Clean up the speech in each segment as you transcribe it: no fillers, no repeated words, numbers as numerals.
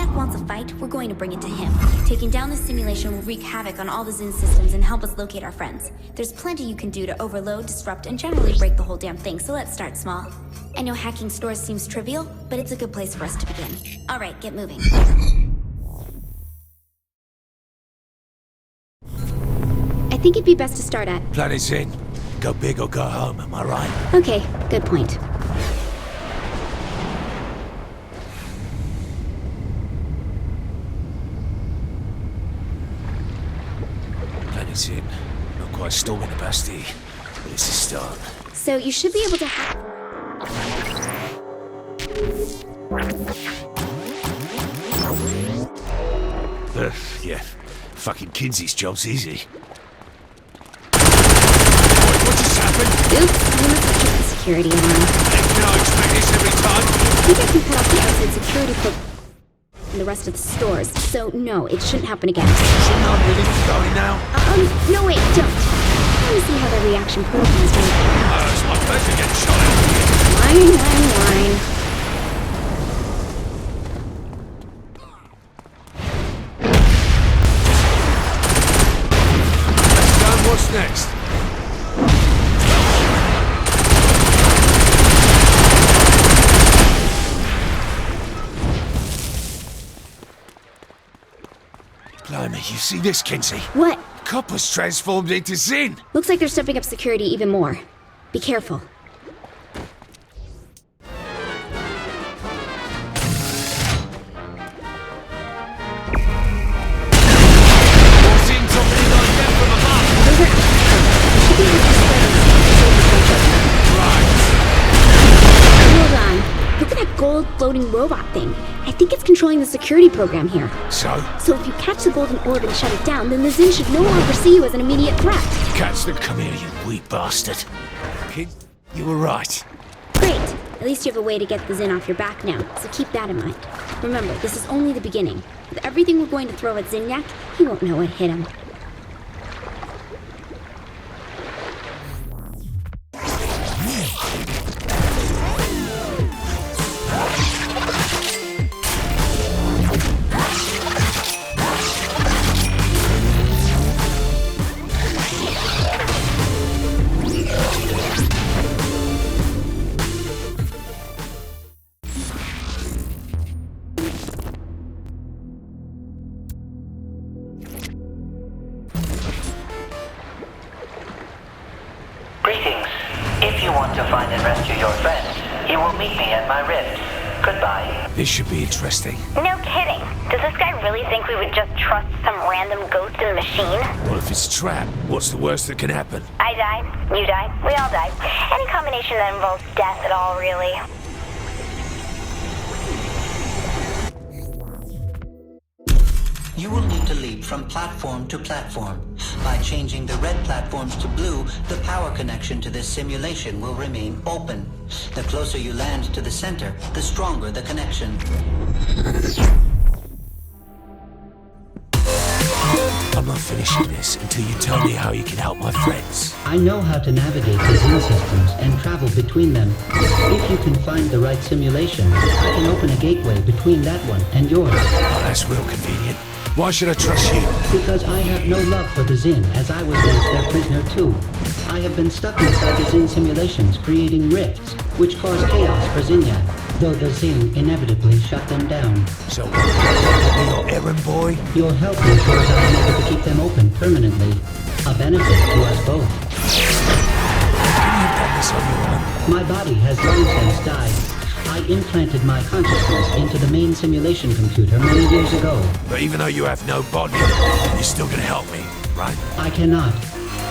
Zeniac wants a fight, we're going to bring it to him. Taking down this simulation will wreak havoc on all the Zin systems and help us locate our friends. There's plenty you can do to overload, disrupt, and generally break the whole damn thing, so let's start small. I know hacking stores seems trivial, but it's a good place for us to begin. Alright, get moving. I think it'd be best to start at... Planet Zin. Go big or go home, am I right? Okay, good point. Planet Zin. Not quite storming the Bastille, but it's a start. So you should be able to hack... Yeah. Fucking Kinsey's job's easy. What just happened? Oops, you must have tripped the security alarm. Can I expect this every time? I think I can cut off the outside security and the rest of the stores, so no, it shouldn't happen again. Shouldn't I really be going now? No wait, don't. I want to see how the reaction protocols work. It's my pleasure to get shot at. Wine. What's next? Blimey, you see this, Kinsey? What? Copper's transformed into Zin! Looks like they're stepping up security even more. Be careful. Gold floating robot thing. I think it's controlling the security program here. So if you catch the golden orb and shut it down, then the Zin should no longer see you as an immediate threat. Catch the come here, you wee bastard. Kid, you were right. Great. At least you have a way to get the Zin off your back now, so keep that in mind. Remember, this is only the beginning. With everything we're going to throw at Zeniac, he won't know what hit him. Greetings. If you want to find and rescue your friend, you will meet me at my rift. Goodbye. This should be interesting. No kidding. Does this guy really think we would just trust some random ghost in the machine? Well, if it's a trap, what's the worst that can happen? I die, you die, we all die. Any combination that involves death at all, really. You will need to leap from platform to platform. By changing the red platforms to blue, the power connection to this simulation will remain open. The closer you land to the center, the stronger the connection. I'm not finishing this until you tell me how you can help my friends. I know how to navigate the Zin systems and travel between them. If you can find the right simulation, I can open a gateway between that one and yours. Oh, that's real convenient. Why should I trust you? Because I have no love for the Zin, as I was once their prisoner too. I have been stuck inside the Zin simulations, creating rifts, which cause chaos for Zeniac, though the Zin inevitably shut them down. So, will you be your errand boy? Your help ensures I am able to keep them open permanently, a benefit to us both. Can you have this on your own? My body has long since died. I implanted my consciousness into the main simulation computer many years ago. But even though you have no body, you're still gonna help me, right? I cannot.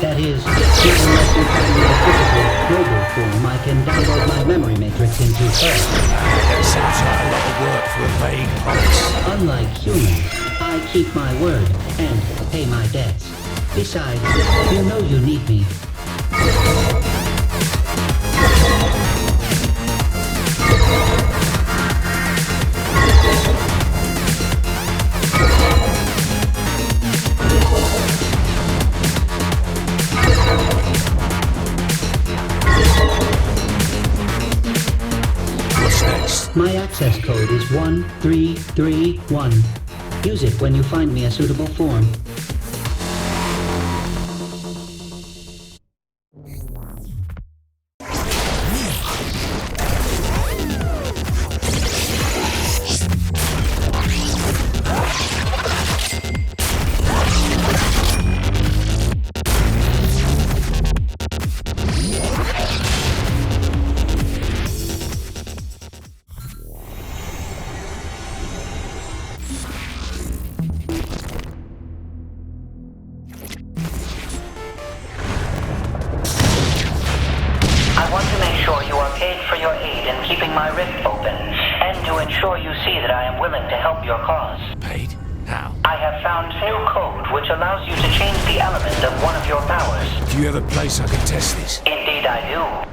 That is, not unless you find me a physical, global form I can download my memory matrix into first. That sounds like a lot of work for a vague promise. Unlike humans, I keep my word and pay my debts. Besides, you know you need me. What's next? My access code is 1331. Use it when you find me a suitable form. I want to make sure you are paid for your aid in keeping my rift open, and to ensure you see that I am willing to help your cause. Paid? How? I have found new code which allows you to change the element of one of your powers. Do you have a place I can test this? Indeed I do.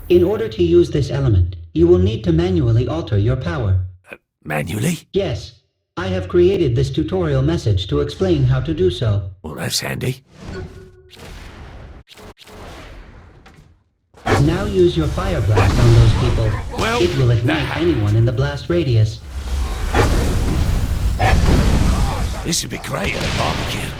In order to use this element, you will need to manually alter your power. Manually? Yes, I have created this tutorial message to explain how to do so. Well, that's handy. Now use your fire blast on those people. Well, it will ignite that- anyone in the blast radius. This would be great at a barbecue.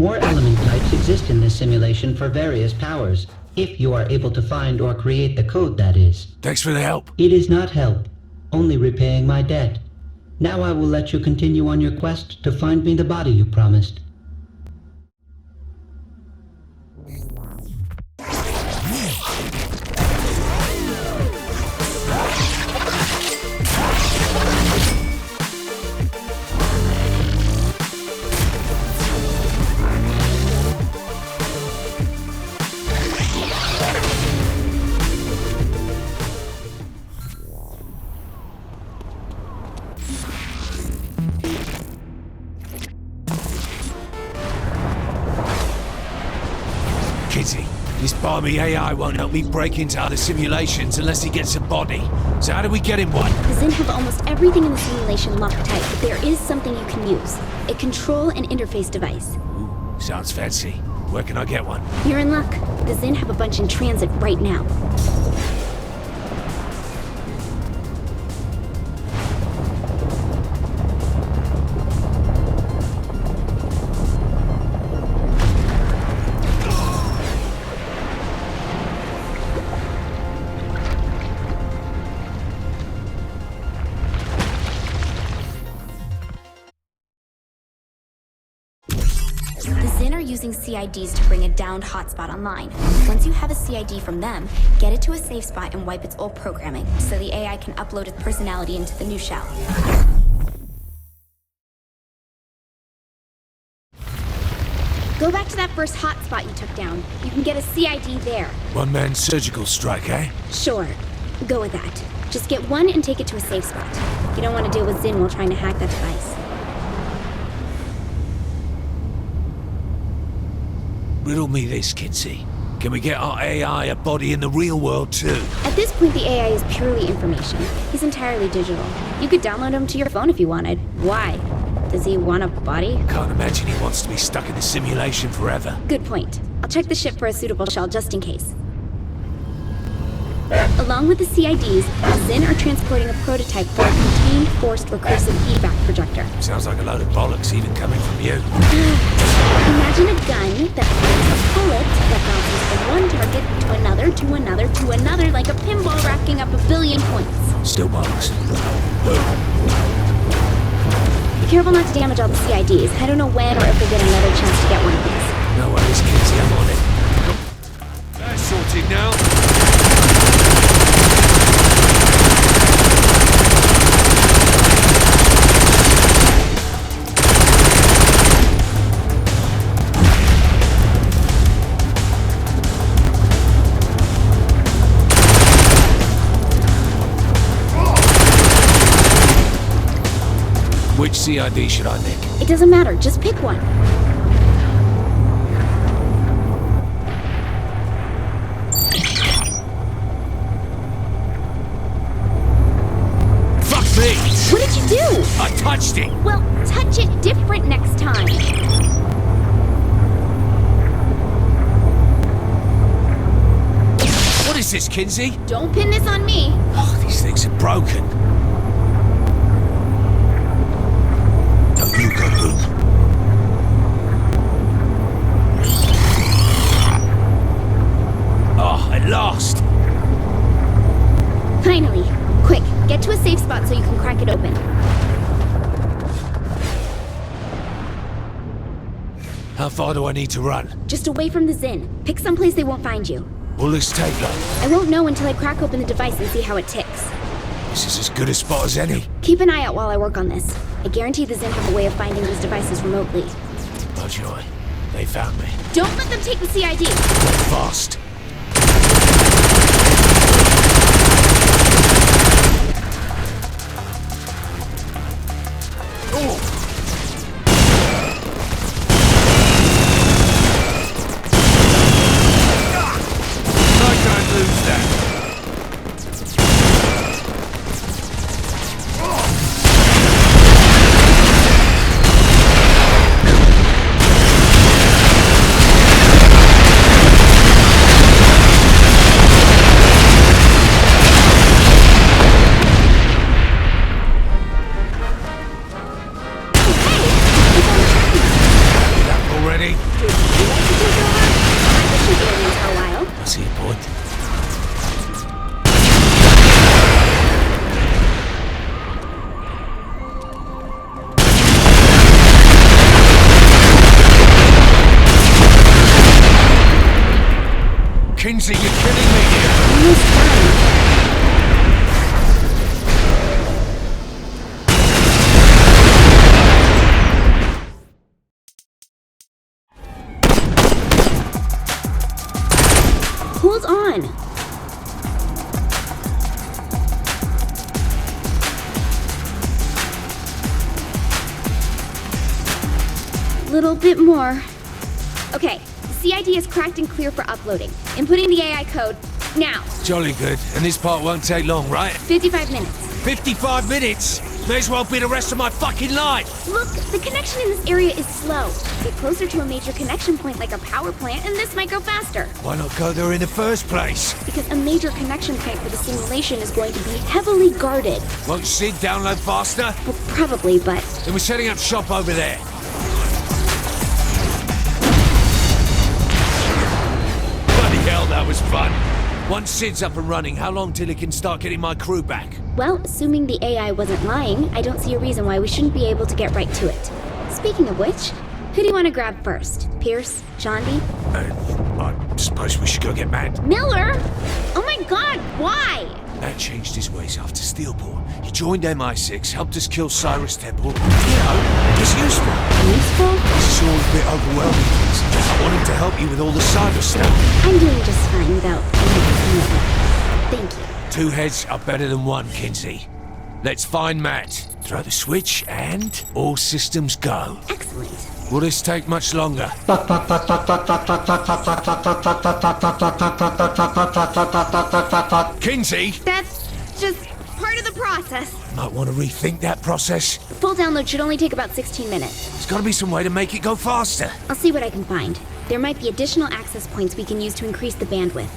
More element types exist in this simulation for various powers, if you are able to find or create the code, that is. Thanks for the help. It is not help, only repaying my debt. Now I will let you continue on your quest to find me the body you promised. Kitty, this balmy AI won't help me break into other simulations unless he gets a body. So how do we get him one? The Zin have almost everything in the simulation locked tight, but there is something you can use. A control and interface device. Ooh, sounds fancy. Where can I get one? You're in luck. The Zin have a bunch in transit right now. The Zin are using CIDs to bring a downed hotspot online. Once you have a CID from them, get it to a safe spot and wipe its old programming, so the AI can upload its personality into the new shell. Go back to that first hotspot you took down. You can get a CID there. One-man surgical strike, eh? Sure. Go with that. Just get one and take it to a safe spot. You don't want to deal with Zin while trying to hack that device. Riddle me this, Kinsey. Can we get our AI a body in the real world too? At this point, the AI is purely information. He's entirely digital. You could download him to your phone if you wanted. Why? Does he want a body? Can't imagine he wants to be stuck in the simulation forever. Good point. I'll check the ship for a suitable shell just in case. Along with the CIDs, Zin are transporting a prototype for a contained forced recursive feedback projector. Sounds like a load of bollocks even coming from you. Imagine a gun that fires a bullet that bounces from one target to another, to another, to another, like a pinball racking up 1 billion points. Still bollocks. Be careful not to damage all the CIDs. I don't know when or if we'll get another chance to get one of these. No worries, Kinsey, I'm on it. That's sorted now. Which CID should I nick? It doesn't matter, just pick one. Fuck me! What did you do? I touched it! Well, touch it different next time. What is this, Kinsey? Don't pin this on me. Oh, these things are broken. No, you go, Luke. Oh, at last! Finally. Quick, get to a safe spot so you can crack it open. How far do I need to run? Just away from the Zin. Pick someplace they won't find you. Will this take long? I won't know until I crack open the device and see how it ticks. This is as good a spot as any. Keep an eye out while I work on this. I guarantee the Zin have a way of finding these devices remotely. Oh joy, they found me. Don't let them take the CID! Fast. I can't lose that. Already? I see a point. Kinsey, you're killing me here. Hold on! Little bit more. Okay, the CID is cracked and clear for uploading. Inputting the AI code now. Jolly good. And this part won't take long, right? 55 minutes. 55 minutes? May as well be the rest of my fucking life. Look, the connection in this area is slow. Get closer to a major connection point like a power plant and this might go faster. Why not go there in the first place? Because a major connection point for the simulation is going to be heavily guarded. Won't Sid download faster? Well, probably, but Then we're setting up shop over there. Bloody hell, that was fun. Once Sid's up and running, how long till he can start getting my crew back? well, assuming the AI wasn't lying, I don't see a reason why we shouldn't be able to get right to it. Speaking of which, who do you want to grab first? Pierce? Shondi? I suppose we should go get Matt. Miller? Oh my god, why? Matt changed his ways after Steelport. He joined MI6, helped us kill Cyrus Temple. You know, he's useful. Useful? This is all a bit overwhelming. I want him to help you with all the cyber stuff. I'm doing just fine without any. Thank you. Two heads are better than one, Kinsey. Let's find Matt, throw the switch, and all systems go. Excellent. Will this take much longer? Kinsey! That's just part of the process. Might want to rethink that process. Full download should only take about 16 minutes. There's got to be some way to make it go faster. I'll see what I can find. There might be additional access points we can use to increase the bandwidth.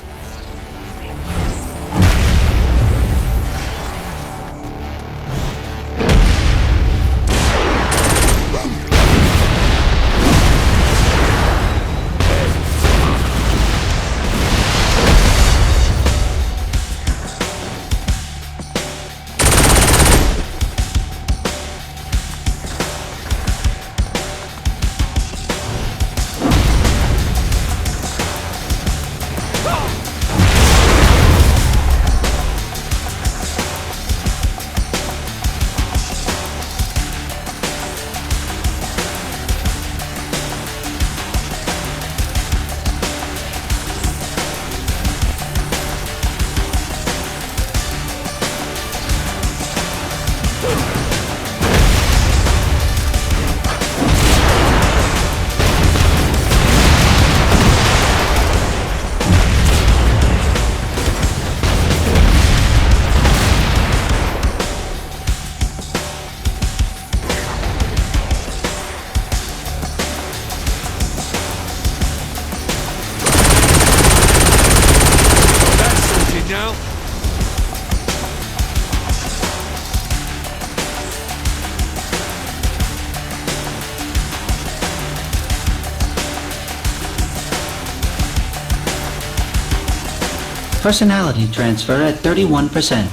Personality transfer at 31%.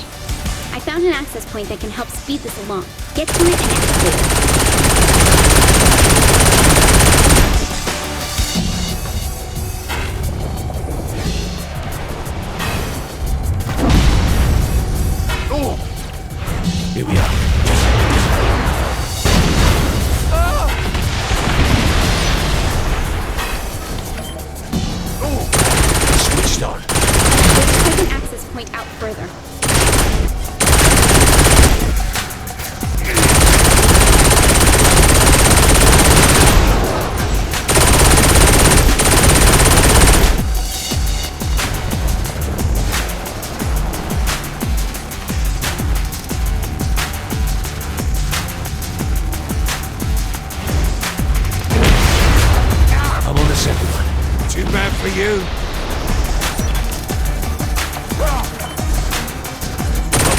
I found an access point that can help speed this along. Get to it and activate it. Here we are. Switched on. Let's take an access point out further. Too bad for you. Got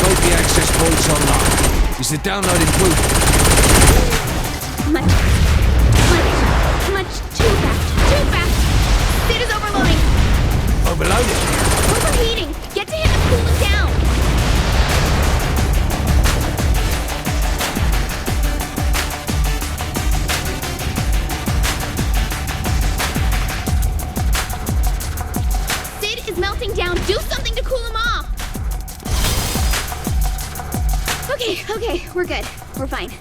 both the access points online. Is the download improved? Much too fast. Too fast. Sid is overloading. Overloaded? Overheating. Get to him and cool him down. Melting down. Do something to cool him off. Okay, we're good. We're fine.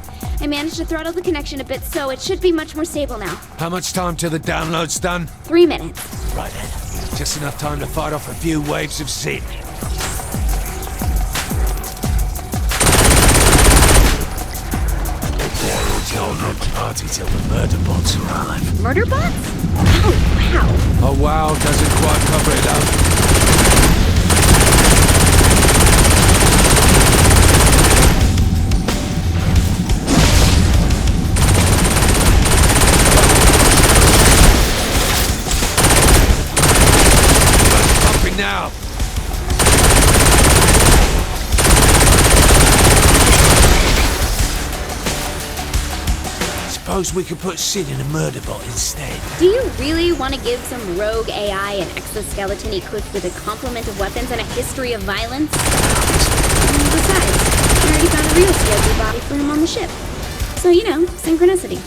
I managed to throttle the connection a bit, so it should be much more stable now. How much time till the download's done? 3 minutes. Right then. Just enough time to fight off a few waves of Sid. Party till the murder bots arrive. Murder bots? Oh, wow. Oh, wow, doesn't quite cover it up. Pumping now. Suppose we could put Sid in a murder bot instead. Do you really want to give some rogue AI an exoskeleton equipped with a complement of weapons and a history of violence? Besides, I already found a real COG body for him on the ship. So, you know, synchronicity.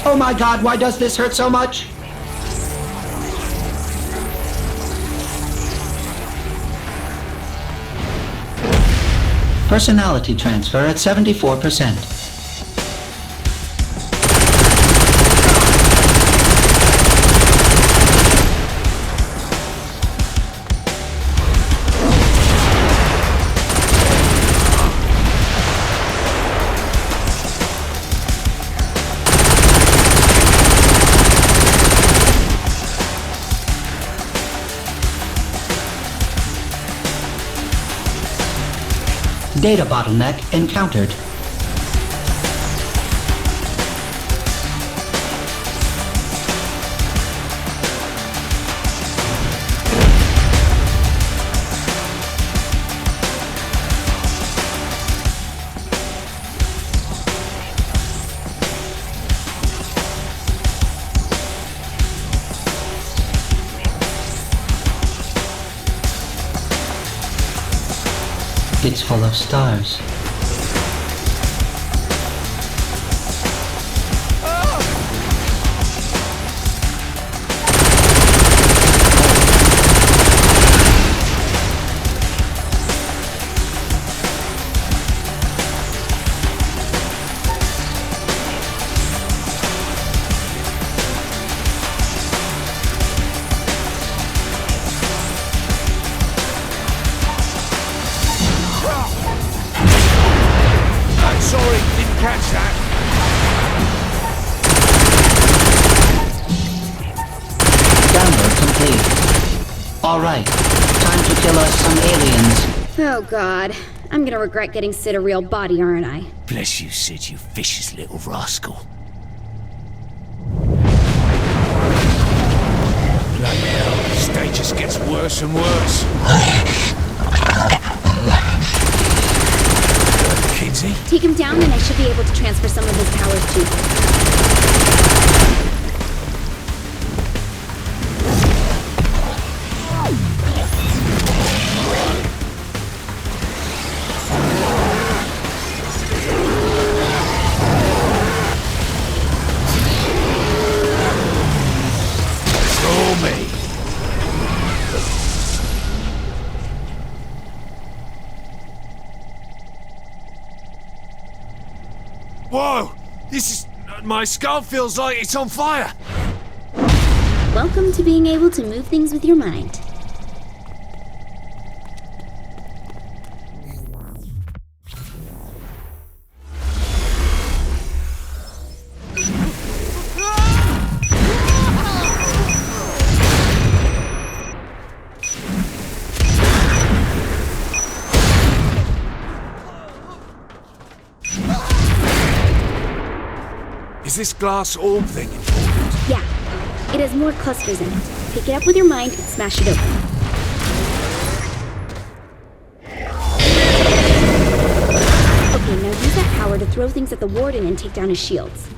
Oh my god, why does this hurt so much? Personality transfer at 74%. Data bottleneck encountered. It's full of stars. Sorry, didn't catch that. Download complete. Alright, time to kill us some aliens. Oh, God. I'm gonna regret getting Sid a real body, aren't I? Bless you, Sid, you vicious little rascal. Bloody hell, this day just gets worse and worse. Casey? Take him down and I should be able to transfer some of his powers to you. Whoa! This is... my skull feels like it's on fire! Welcome to being able to move things with your mind. Is this glass orb thing important? Yeah, it has more clusters in it. Pick it up with your mind and smash it open. Okay, now use that power to throw things at the Warden and take down his shields.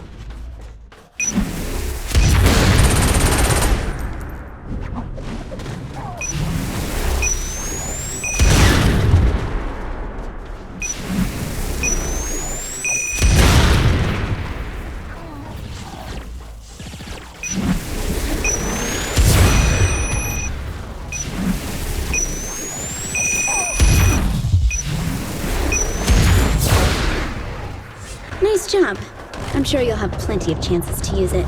Nice job. I'm sure you'll have plenty of chances to use it.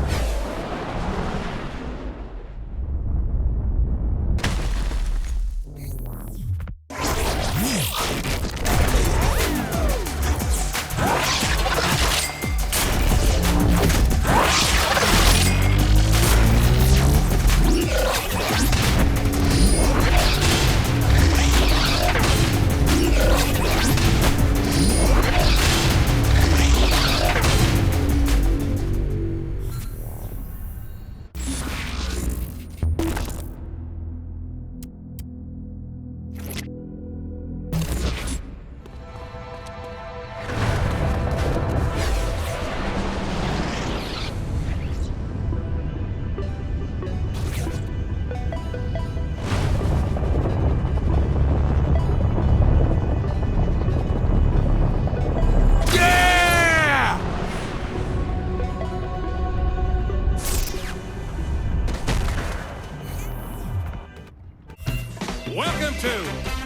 Welcome to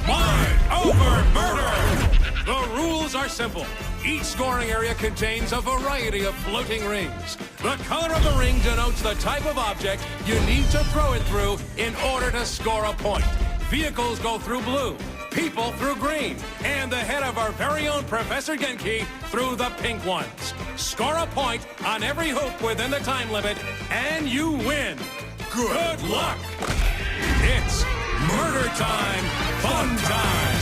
Mind Over Murder! The rules are simple. Each scoring area contains a variety of floating rings. The color of the ring denotes the type of object you need to throw it through in order to score a point. Vehicles go through blue, people through green, and the head of our very own Professor Genki through the pink ones. Score a point on every hoop within the time limit, and you win. Good luck! It's Murder time! Fun time!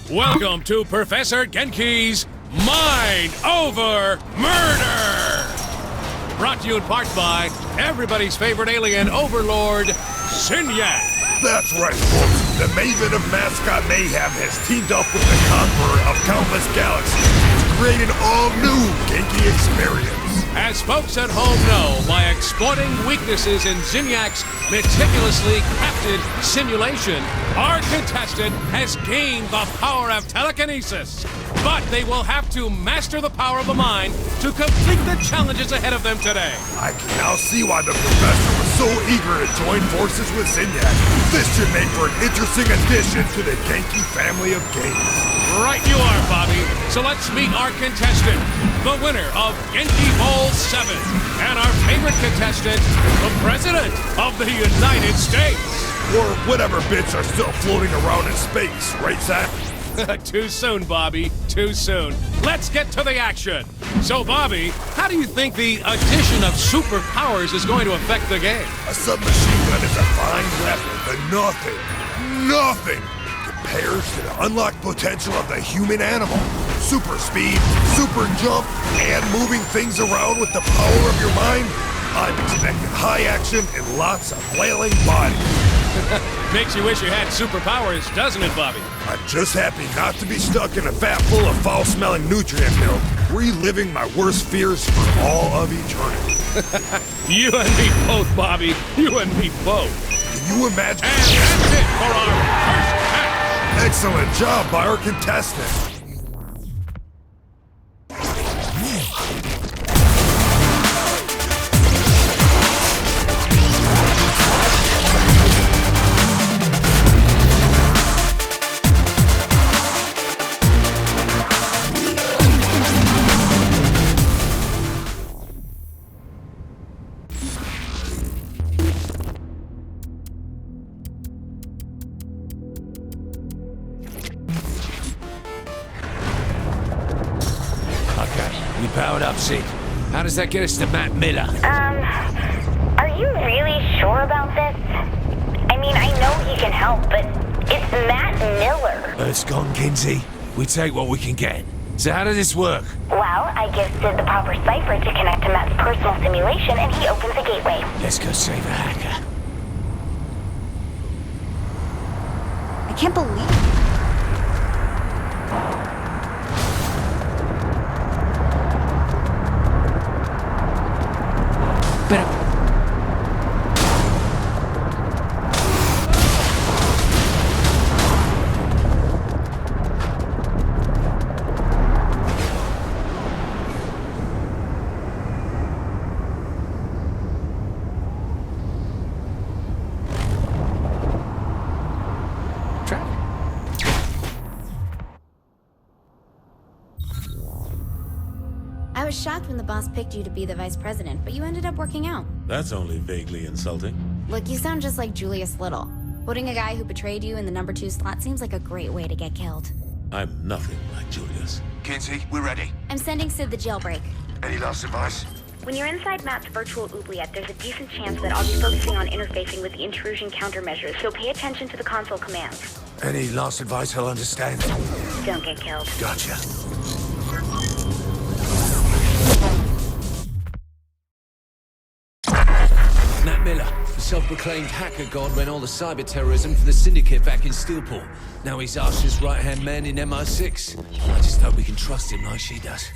Welcome to Professor Genki's Mind Over Murder! Brought to you in part by everybody's favorite alien overlord, Sinyak. That's right, folks. The Maven of Mascot Mayhem has teamed up with the Conqueror of Countless Galaxies to create an all-new Genki experience. As folks at home know, by exploiting weaknesses in Zinyak's meticulously crafted simulation, our contestant has gained the power of telekinesis. But they will have to master the power of the mind to complete the challenges ahead of them today. I can now see why the Professor was so eager to join forces with Zinyak. This should make for an interesting addition to the Genki family of games. Right you are, Bobby. So let's meet our contestant, the winner of Genki Bowl 7, and our favorite contestant, the President of the United States. Or whatever bits are still floating around in space, right, Zach? Too soon, Bobby. Too soon. Let's get to the action. So, Bobby, how do you think the addition of superpowers is going to affect the game? A submachine gun is a fine weapon, but nothing compares to the unlocked potential of the human animal. super speed, super jump, and moving things around with the power of your mind, I'm expecting high action and lots of flailing body. Makes you wish you had superpowers, doesn't it, Bobby? I'm just happy not to be stuck in a vat full of foul-smelling nutrient milk, reliving my worst fears for all of eternity. You and me both, Bobby. You and me both. Can you imagine? And that's it for our first match. Excellent job by our contestant. We powered up, Sid. How does that get us to Matt Miller? Are you really sure about this? I mean, I know he can help, but it's Matt Miller. Earth's gone, Kinsey. We take what we can get. So how does this work? Well, I give Sid the proper cipher to connect to Matt's personal simulation, and he opens the gateway. Let's go save a hacker. I can't believe I was shocked when the boss picked you to be the vice president, but you ended up working out. That's only vaguely insulting. Look, you sound just like Julius Little. Putting a guy who betrayed you in the number 2 slot seems like a great way to get killed. I'm nothing like Julius. Kinsey, we're ready. I'm sending Sid the jailbreak. Any last advice? When you're inside Matt's virtual oubliette, there's a decent chance that I'll be focusing on interfacing with the intrusion countermeasures, so pay attention to the console commands. Any last advice I'll understand? Don't get killed. Gotcha. Matt Miller, the self-proclaimed hacker god, ran all the cyber terrorism for the Syndicate back in Steelport. Now he's Asha's right-hand man in MI6. I just hope we can trust him like she does.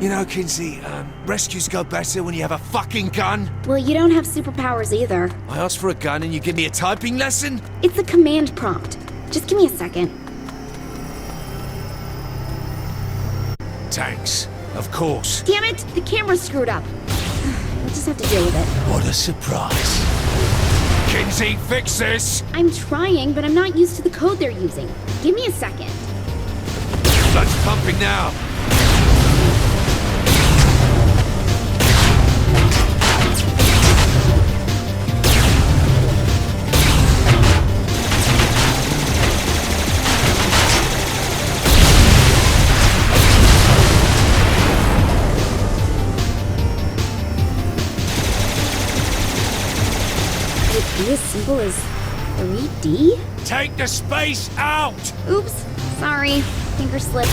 You know, Kinsey, rescues go better when you have a fucking gun. Well, you don't have superpowers either. I asked for a gun and you give me a typing lesson? It's a command prompt. Just give me a second. Tanks, of course. Damn it! The camera's screwed up. We'll just have to deal with it. What a surprise. Kinsey, fix this! I'm trying, but I'm not used to the code they're using. Give me a second. Blood's pumping now. Be as simple as 3D? Take the space out! Oops, sorry. Finger slipped.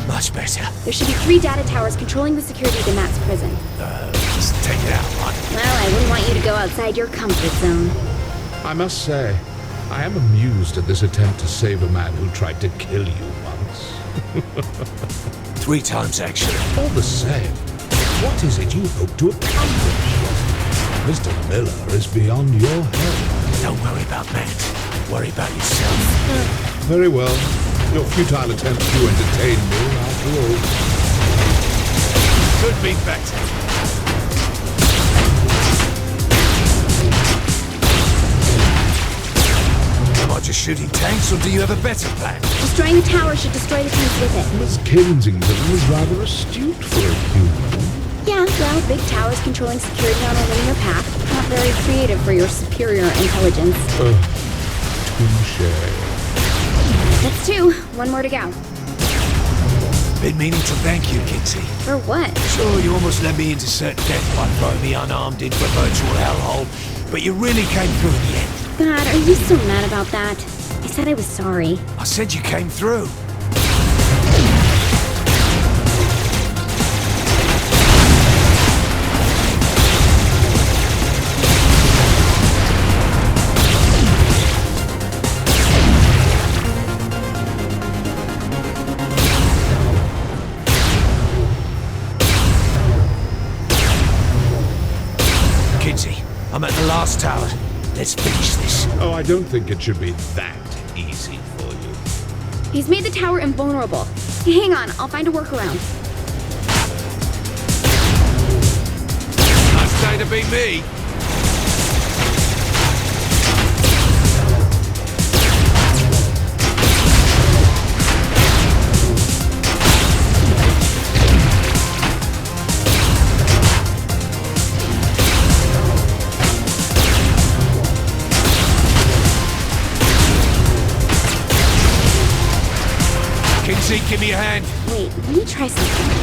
Much better. There should be 3 data towers controlling the security to Matt's prison. Just take it out, right? Well, I wouldn't want you to go outside your comfort zone. I must say, I am amused at this attempt to save a man who tried to kill you once. 3 times, actually. All the same, what is it you hope to accomplish? Mr. Miller is beyond your help. Don't worry about Matt. Worry about yourself. Very well. Your futile attempts to entertain me, after all. Could be better. Am I just shooting tanks, or do you have a better plan? Destroying the tower should destroy the tanks with it. Miss Kensington is rather astute for a human. Yeah, well, big towers controlling security on a linear path. Not very creative for your superior intelligence. Touche. That's 2. 1 more to go. Been meaning to thank you, Kinsey. For what? Sure, you almost led me into certain death by throwing me unarmed into a virtual hellhole, but you really came through in the end. God, are you so mad about that? I said I was sorry. I said you came through. I'm at the last tower. Let's finish this. Oh, I don't think it should be that easy for you. He's made the tower invulnerable. Hang on, I'll find a workaround. Nice day to be me. Kinsey, give me a hand. Wait, let me try something.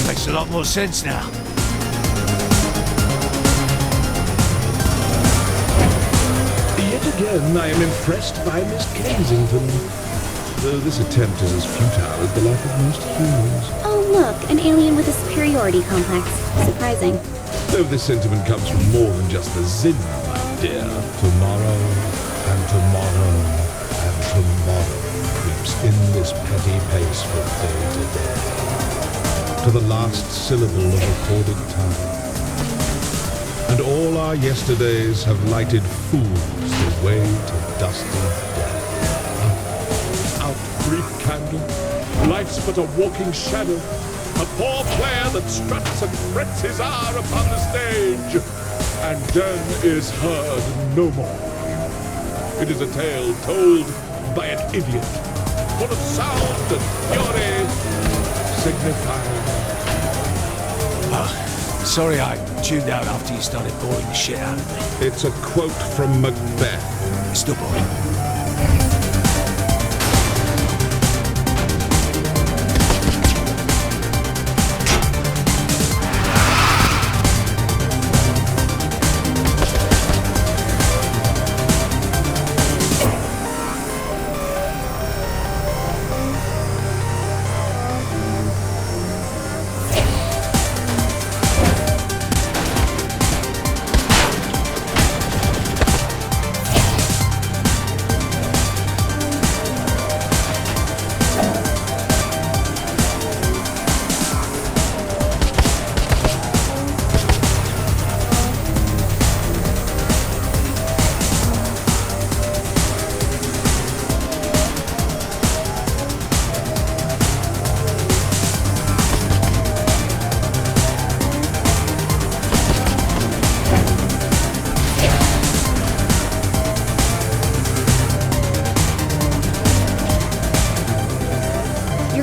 Makes a lot more sense now. Yet again, I am impressed by Miss Kensington. Though this attempt is as futile as the life of most humans. Oh, look, an alien with a superiority complex. Surprising. Though this sentiment comes from more than just the Zin, my dear. Tomorrow, and tomorrow, and tomorrow creeps in this petty pace from day to day, to the last syllable of recorded time. And all our yesterdays have lighted fools the way to dusty death. Brief candle, life's but a walking shadow, a poor player that struts and frets his hour upon the stage, and then is heard no more. It is a tale told by an idiot, full of sound and fury, signifying... Sorry I tuned out after you started boring the shit out of me. It's a quote from Macbeth. Still boring.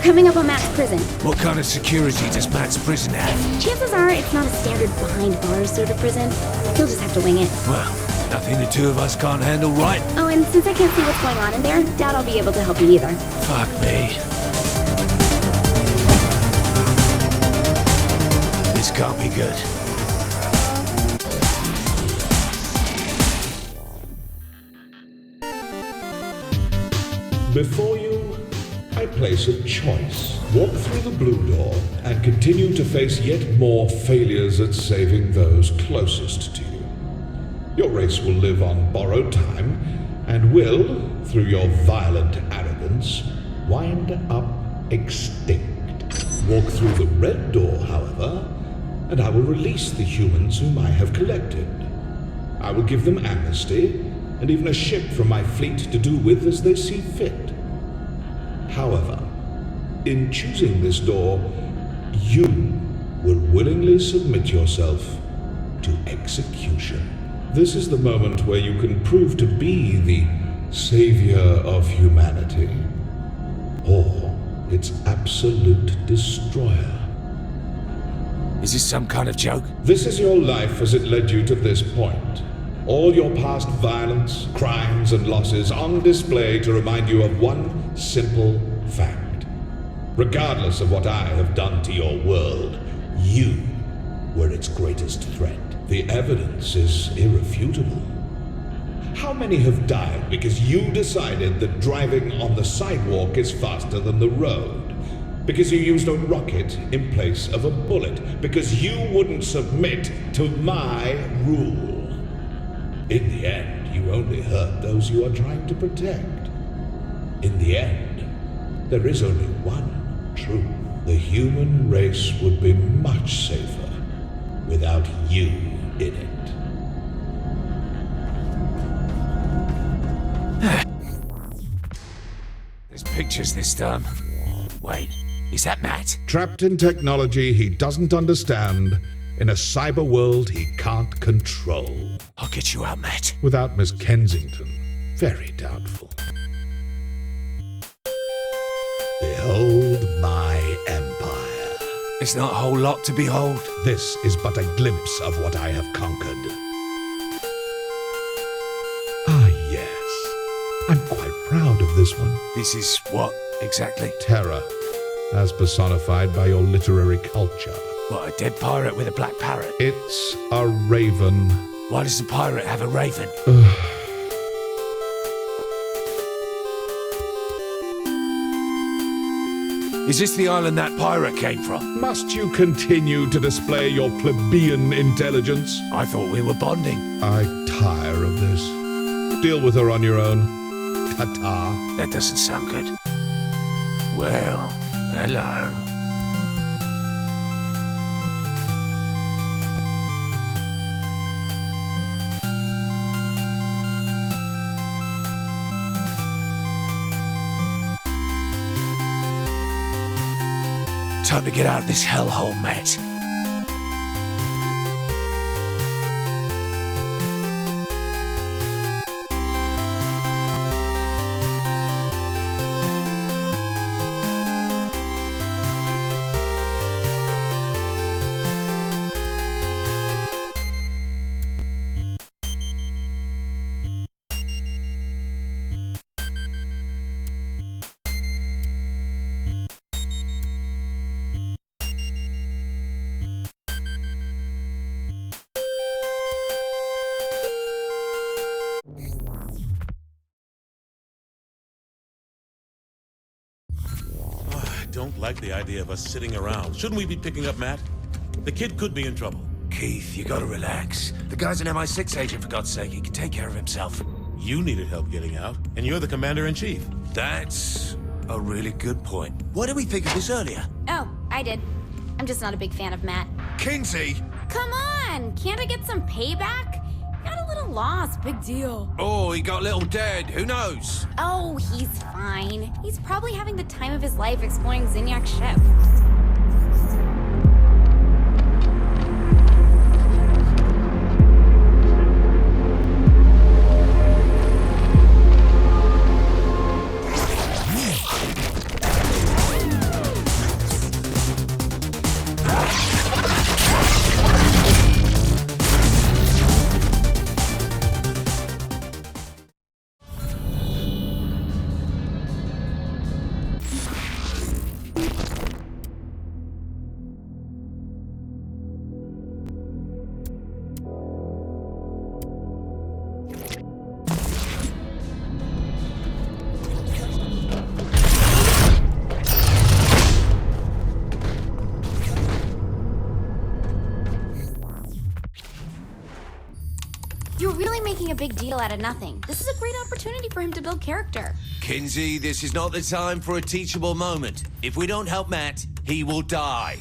Coming up on Matt's prison. What kind of security does Matt's prison have? Chances are it's not a standard behind bars sort of prison. He'll just have to wing it. Well, nothing the two of us can't handle, right? Oh, and since I can't see what's going on in there, doubt I'll be able to help you either. Fuck me. This can't be good. Before you, I place a choice. Walk through the blue door and continue to face yet more failures at saving those closest to you. Your race will live on borrowed time and will, through your violent arrogance, wind up extinct. Walk through the red door, however, and I will release the humans whom I have collected. I will give them amnesty and even a ship from my fleet to do with as they see fit. However, in choosing this door, you will willingly submit yourself to to execution. This is the moment where you can prove to be the savior of humanity, or its absolute destroyer. Is this some kind of joke? This is your life as it led you to this point. All your past violence, crimes, and losses on display to remind you of one simple fact. Regardless of what I have done to your world, you were its greatest threat. The evidence is irrefutable. How many have died because you decided that driving on the sidewalk is faster than the road? Because you used a rocket in place of a bullet? Because you wouldn't submit to my rule? In the end, you only hurt those you are trying to protect. In the end, there is only one truth. The human race would be much safer without you in it. There's pictures this time. Wait, is that Matt? Trapped in technology he doesn't understand, in a cyber world he can't control. I'll get you out, Matt. Without Miss Kensington, very doubtful. Behold my empire. It's not a whole lot to behold. This is but a glimpse of what I have conquered. Ah, yes. I'm quite proud of this one. This is what, exactly? Terror, as personified by your literary culture. What, a dead pirate with a black parrot? It's a raven. Why does the pirate have a raven? Is this the island that pirate came from? Must you continue to display your plebeian intelligence? I thought we were bonding. I tire of this. Deal with her on your own. Ta-ta. That doesn't sound good. Well, hello. Time to get out of this hellhole, Matt. I don't like the idea of us sitting around. Shouldn't we be picking up Matt? The kid could be in trouble. Keith, you gotta relax. The guy's an MI6 agent, for God's sake. He can take care of himself. You needed help getting out, and you're the commander-in-chief. That's a really good point. Why didn't we think of this earlier? Oh, I did. I'm just not a big fan of Matt. Kinsey! Come on! Can't I get some payback? Got a little lost, big deal. Oh, he got a little dead. Who knows? Oh, he's fine. He's probably having the time of his life exploring Zinyak's ship. You're really making a big deal out of nothing. This is a great opportunity for him to build character. Kinsey, this is not the time for a teachable moment. If we don't help Matt, he will die.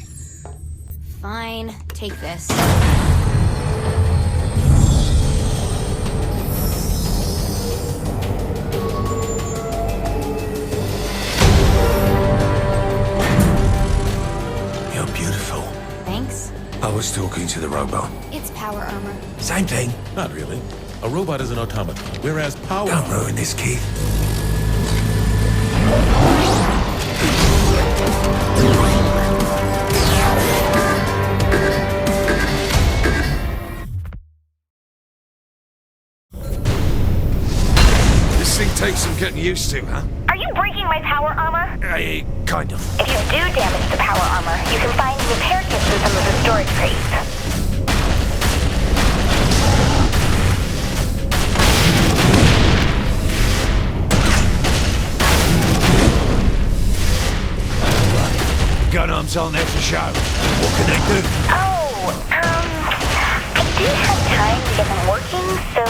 Fine, take this. You're beautiful. Thanks. I was talking to the robot. It's What's power armor? Same thing. Not really. A robot is an automaton, whereas power... Don't ruin this, Keith. This thing takes some getting used to, huh? Are you breaking my power armor? Kind of. If you do damage the power armor, you can find repair kits in some of the storage crates. Gun arms on there for show. What can they do? Oh, I didn't have time to get them working, so...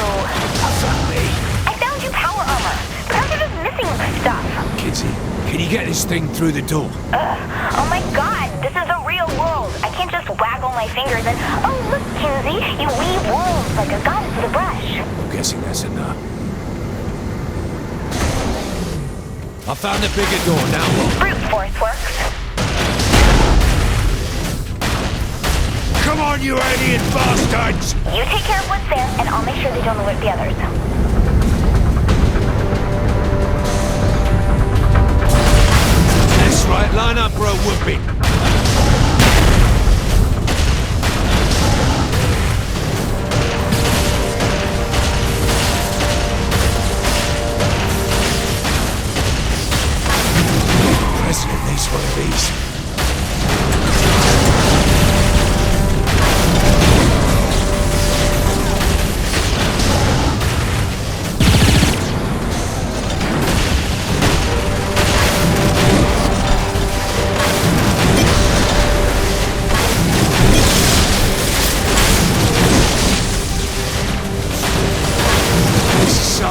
Fuck me. I found your power armor. Perhaps you're just missing stuff. Kinsey, can you get this thing through the door? Oh my god, this is the real world. I can't just waggle my fingers and... Oh, look, Kinsey, you weave worlds like a goddess with a brush. I'm guessing that's enough. I found the bigger door, now what? Brute force works. Come on, you alien bastards! You take care of what's there, and I'll make sure they don't alert the others. That's right, line up, bro, whooping. President needs one of these.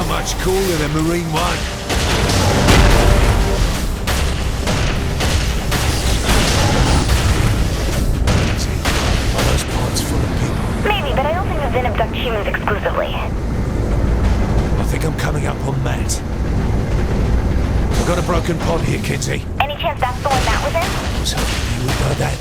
Much cooler than Marine One. Are those pods full of people? Maybe, but I don't think the Zen abduct humans exclusively. I think I'm coming up on Matt. I've got a broken pod here, Kinsey. Any chance that's the one Matt was in? I was hoping you would know that.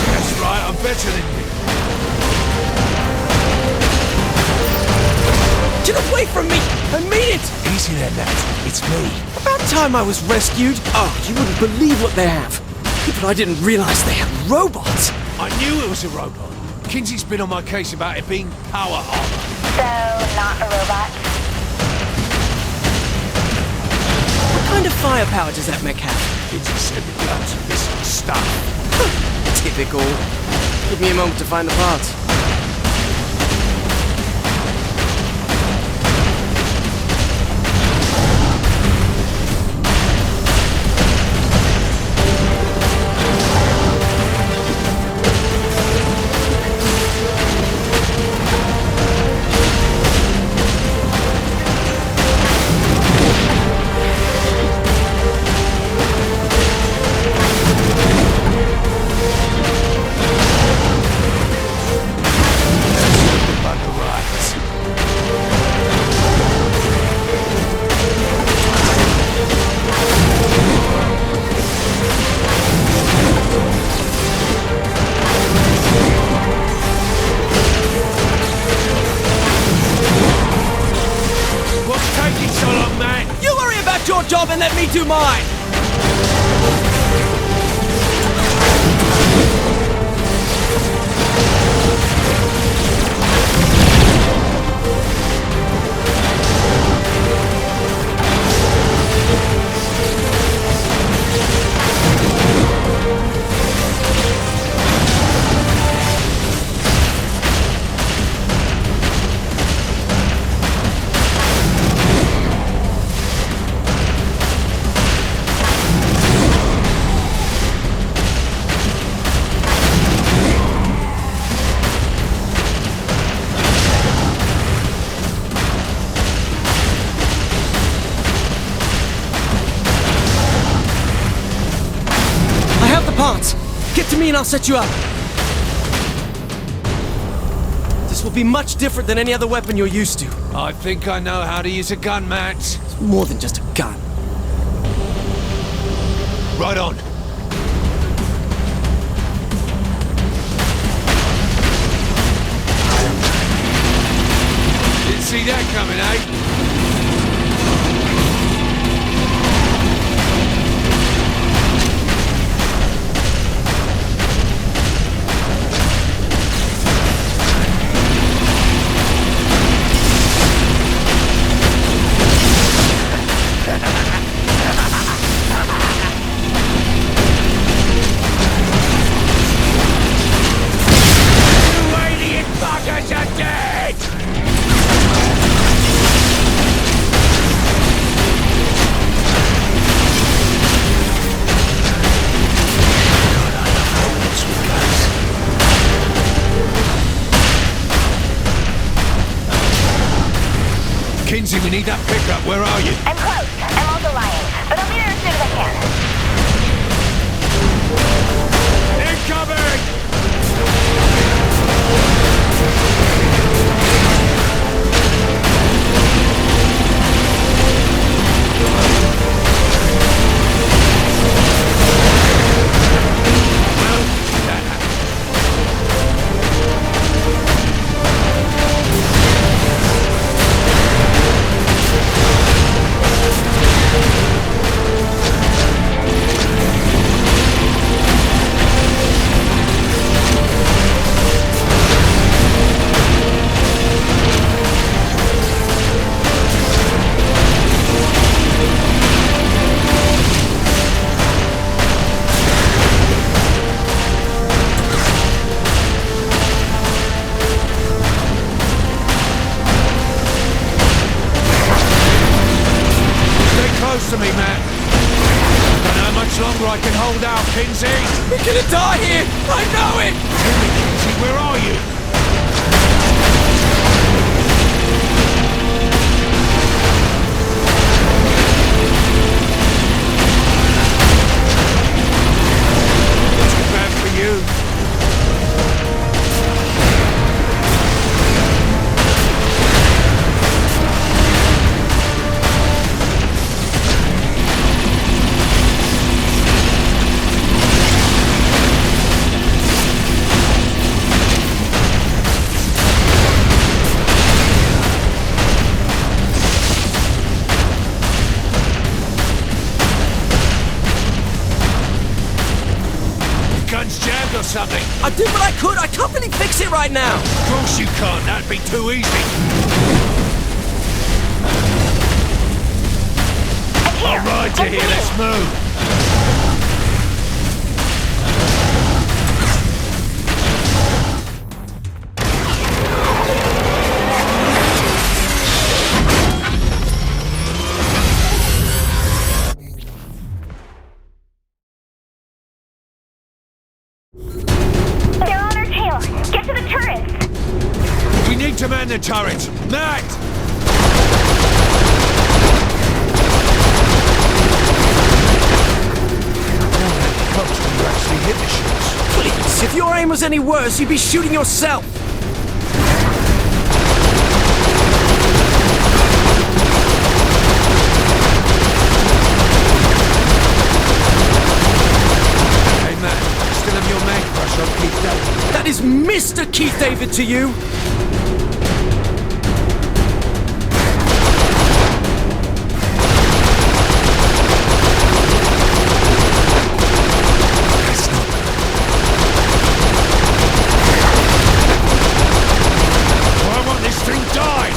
That's right, I'm better than you. Get away from me! I mean it! Easy there, Nat. It's me. About time I was rescued. Oh, you wouldn't believe what they have. But I didn't realize they had robots. I knew it was a robot. Kinsey's been on my case about it being power armor. So, not a robot? What kind of firepower does that mech have? Kinsey said the guns are missing stuff. Typical. Give me a moment to find the parts. Job and let me do mine! Parts. Get to me and I'll set you up. This will be much different than any other weapon you're used to. I think I know how to use a gun, Matt. It's more than just a gun. Right on. Didn't see that coming, eh? Kinsey, we need that pickup. Where are you? I'm close. I'm also lying, but I'll be there as soon as I can. To me, Matt. I don't know how much longer I can hold out, Kinsey. We're gonna die here! I know it! Tell me, Kinsey, where are you? Too bad for you. Gun's jammed or something. I did what I could. I can't really fix it right now. Of course you can't. That'd be too easy. All right, to here. Let's move. They're on our tail. Get to the turrets. We need to man the turret. Matt! Helps when you actually hit the shots. Please, if your aim was any worse, you'd be shooting yourself. Hey, Matt, still have your man crush on Keith David? That is Mr. Keith David to you. I want this thing died!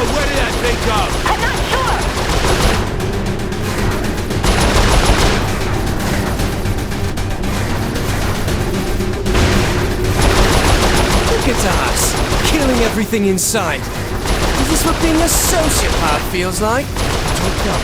Where did that thing go? I'm not sure. Look at us, killing everything inside. Is this what being a sociopath feels like? Talk up.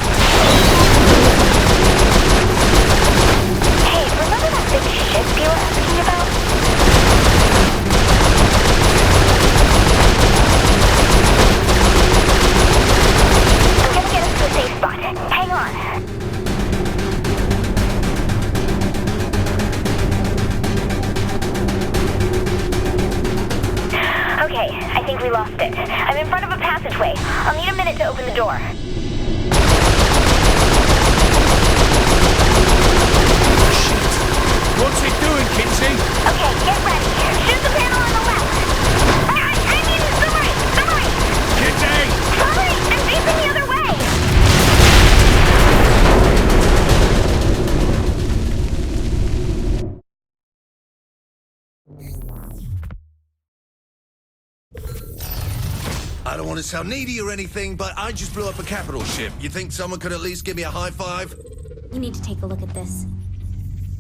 in front of a passageway. I'll need a minute to open the door. What's it doing, Kinsey? Okay, get ready. Shoot the panel on the left. I mean, the right. Kinsey! Sorry, I'm facing the other way. I don't want to sound needy or anything, but I just blew up a capital ship. You think someone could at least give me a high five? You need to take a look at this.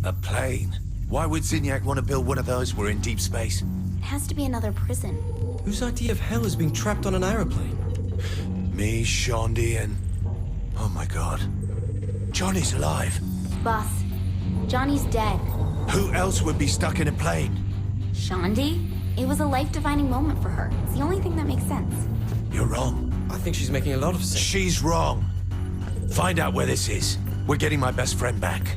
A plane? Why would Zinyak want to build one of those? We're in deep space. It has to be another prison. Whose idea of hell is being trapped on an aeroplane? Me, Shondi, and... Oh my god. Johnny's alive. Boss, Johnny's dead. Who else would be stuck in a plane? Shondi? It was a life-defining moment for her. It's the only thing that makes sense. You're wrong. I think she's making a lot of sense. She's wrong. Find out where this is. We're getting my best friend back.